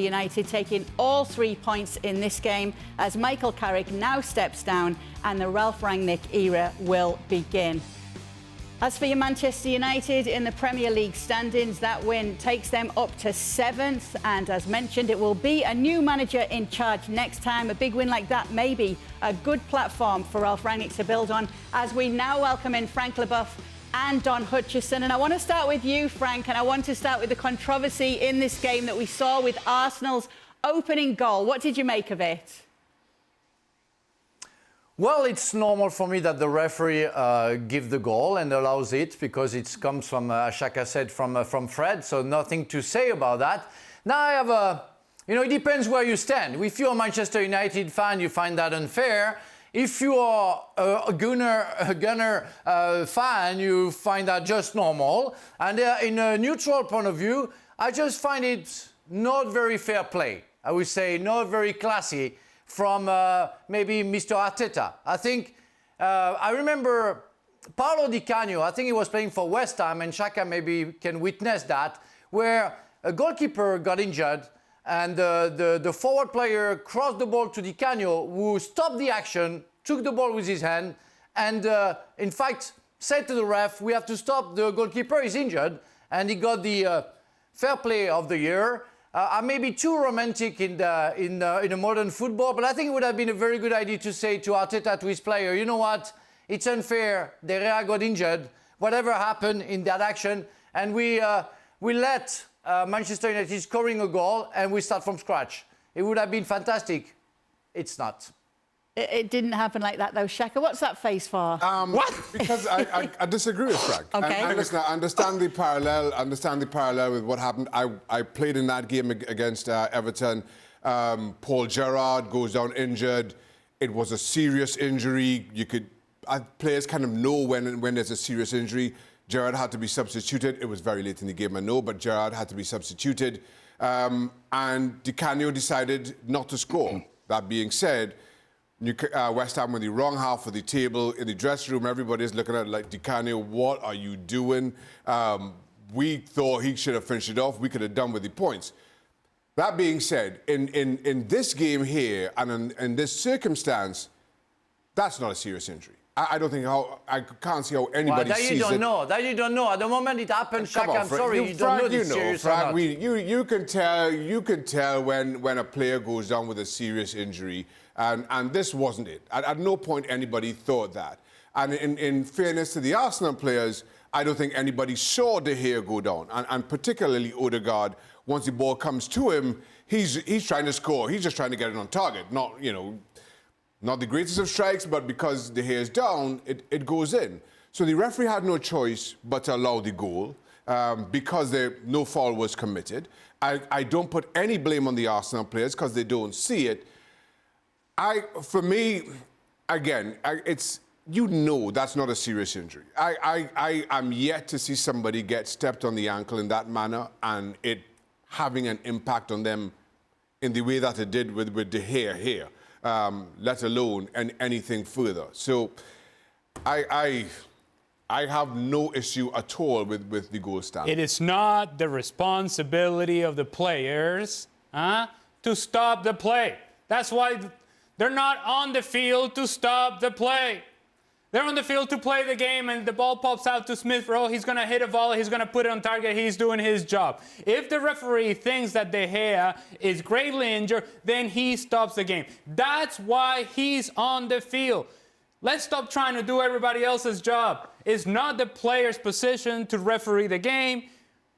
United taking all 3 points in this game as Michael Carrick now steps down and the Ralph Rangnick era will begin. As for your Manchester United in the Premier League standings, that win takes them up to 7th, and as mentioned, it will be a new manager in charge next time. A big win like that may be a good platform for Ralph Rangnick to build on as we now welcome in Frank Leboeuf and Don Hutchison. And I want to start with you, Frank, and I want to start with the controversy in this game that we saw with Arsenal's opening goal. What did you make of it? Well, it's normal for me that the referee gives the goal and allows it because it comes from, Shaka said, from Fred, so nothing to say about that. Now I have a, it depends where you stand. If you're a Manchester United fan, you find that unfair. If you are a Gunner fan, you find that just normal. And in a neutral point of view, I just find it not very fair play. I would say not very classy from maybe Mr. Arteta. I think, I remember Paolo Di Canio, I think he was playing for West Ham, and Shaka maybe can witness that, where a goalkeeper got injured and the forward player crossed the ball to Di Canio, who stopped the action, took the ball with his hand, and in fact said to the ref, we have to stop, the goalkeeper is injured, and he got the fair play of the year. I may be too romantic in a modern football, but I think it would have been a very good idea to say to Arteta, to his player, you know what, it's unfair, De Gea got injured, whatever happened in that action, and we let Manchester United scoring a goal and we start from scratch. It would have been fantastic. It's not. It didn't happen like that, though. Shaka, what's that face for? What? Because I disagree with Frank. Okay. And listen, I understand the parallel with what happened. I played in that game against Everton. Paul Gerrard goes down injured. It was a serious injury. Players kind of know when there's a serious injury. Gerrard had to be substituted. It was very late in the game, I know, but Gerrard had to be substituted. And Di Canio decided not to score. That being said, West Ham in the wrong half of the table. In the dressing room, everybody's looking at it like, Di Canio, what are you doing? We thought he should have finished it off. We could have done with the points. That being said, in this game here and in this circumstance, that's not a serious injury. I can't see how anybody sees it. That you don't know. At the moment it happened, Shaka, I'm sorry, you don't know this serious or not. You can tell when a player goes down with a serious injury, and this wasn't it. At no point anybody thought that. And in fairness to the Arsenal players, I don't think anybody saw De Gea go down, and particularly Odegaard. Once the ball comes to him, he's trying to score. He's just trying to get it on target, not the greatest of strikes, but because De Gea is down, it goes in. So the referee had no choice but to allow the goal because no foul was committed. I don't put any blame on the Arsenal players because they don't see it. For me, again, it's that's not a serious injury. I am yet to see somebody get stepped on the ankle in that manner and it having an impact on them in the way that it did with De Gea here. Let alone anything further. So I have no issue at all with the goal standard. It is not the responsibility of the players to stop the play. That's why they're not on the field to stop the play. They're on the field to play the game, and the ball pops out to Smith Rowe. He's going to hit a volley. He's going to put it on target. He's doing his job. If the referee thinks that De Gea is gravely injured, then he stops the game. That's why he's on the field. Let's stop trying to do everybody else's job. It's not the player's position to referee the game.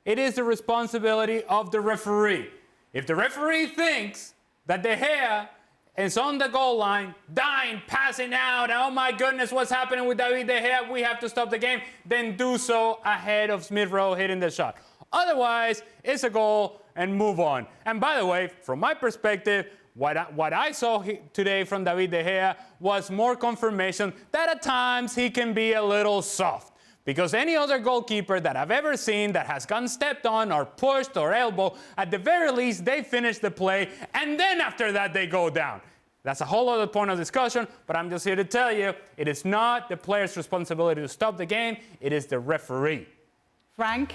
It is the responsibility of the referee. If the referee thinks that De Gea is on the goal line, dying, passing out, oh my goodness, what's happening with David De Gea, we have to stop the game, then do so ahead of Smith Rowe hitting the shot. Otherwise, it's a goal and move on. And by the way, from my perspective, what I saw today from David De Gea was more confirmation that at times he can be a little soft. Because any other goalkeeper that I've ever seen that has gotten stepped on or pushed or elbowed, at the very least, they finish the play, and then after that, they go down. That's a whole other point of discussion, but I'm just here to tell you, it is not the player's responsibility to stop the game, it is the referee. Frank?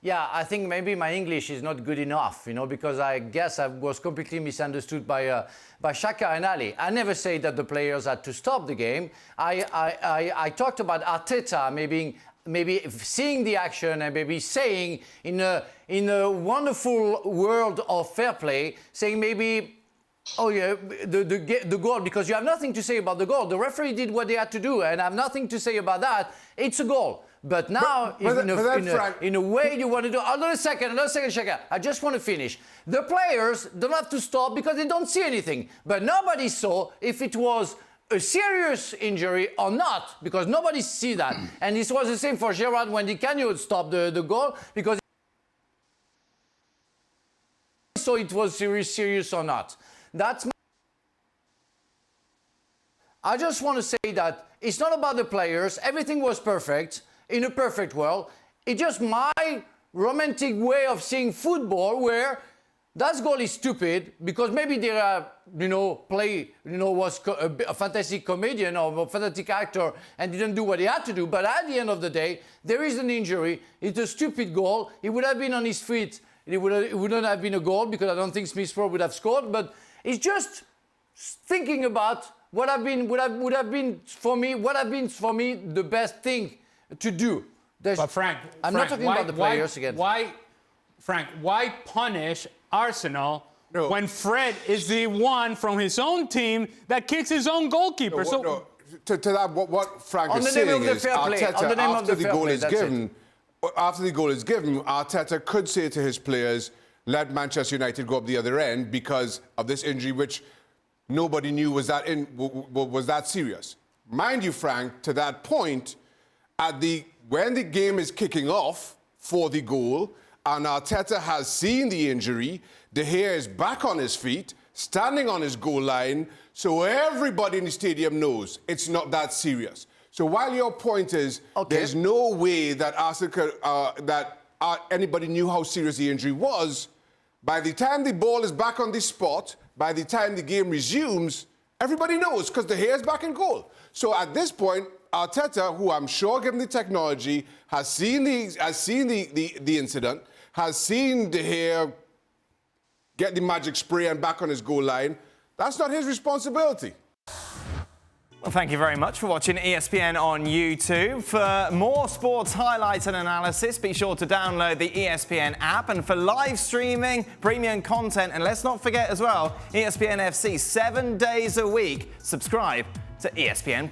Yeah, I think maybe my English is not good enough, because I guess I was completely misunderstood by Shaka and Ali. I never say that the players had to stop the game. I talked about Arteta maybe seeing the action and maybe saying in a wonderful world of fair play, saying maybe, oh yeah, the goal, because you have nothing to say about the goal. The referee did what they had to do, and I have nothing to say about that. It's a goal. But now, in a way you want to do... Another second, Shaka. I just want to finish. The players don't have to stop because they don't see anything. But nobody saw if it was a serious injury or not, because nobody see that. And this was the same for Gerrard when Di Canio stopped the goal, because so it was serious or not. I just want to say that it's not about the players. Everything was perfect. In a perfect world, it's just my romantic way of seeing football, where that goal is stupid because maybe they are, was a fantastic comedian or a fantastic actor and didn't do what he had to do. But at the end of the day, there is an injury. It's a stupid goal. He would have been on his feet. It wouldn't have been a goal because I don't think Smith Rowe would have scored. But it's just thinking about what have been for me the best thing to do. But Frank, I'm not talking about the players again. Why punish Arsenal when Fred is the one from his own team that kicks his own goalkeeper? To that, what Frank is saying is Arteta, after the goal is given, Arteta could say to his players, let Manchester United go up the other end because of this injury, which nobody knew was that serious. Mind you, Frank, to that point, when the game is kicking off for the goal and Arteta has seen the injury, De Gea is back on his feet, standing on his goal line, so everybody in the stadium knows it's not that serious. So while your point is there's no way that anybody knew how serious the injury was, by the time the ball is back on the spot, by the time the game resumes, everybody knows because De Gea is back in goal. So at this point, Arteta, who I'm sure, given the technology, has seen the incident, has seen De Gea get the magic spray and back on his goal line. That's not his responsibility. Well, thank you very much for watching ESPN on YouTube. For more sports highlights and analysis, be sure to download the ESPN app. And for live streaming, premium content, and let's not forget as well, ESPN FC 7 days a week. Subscribe to ESPN+.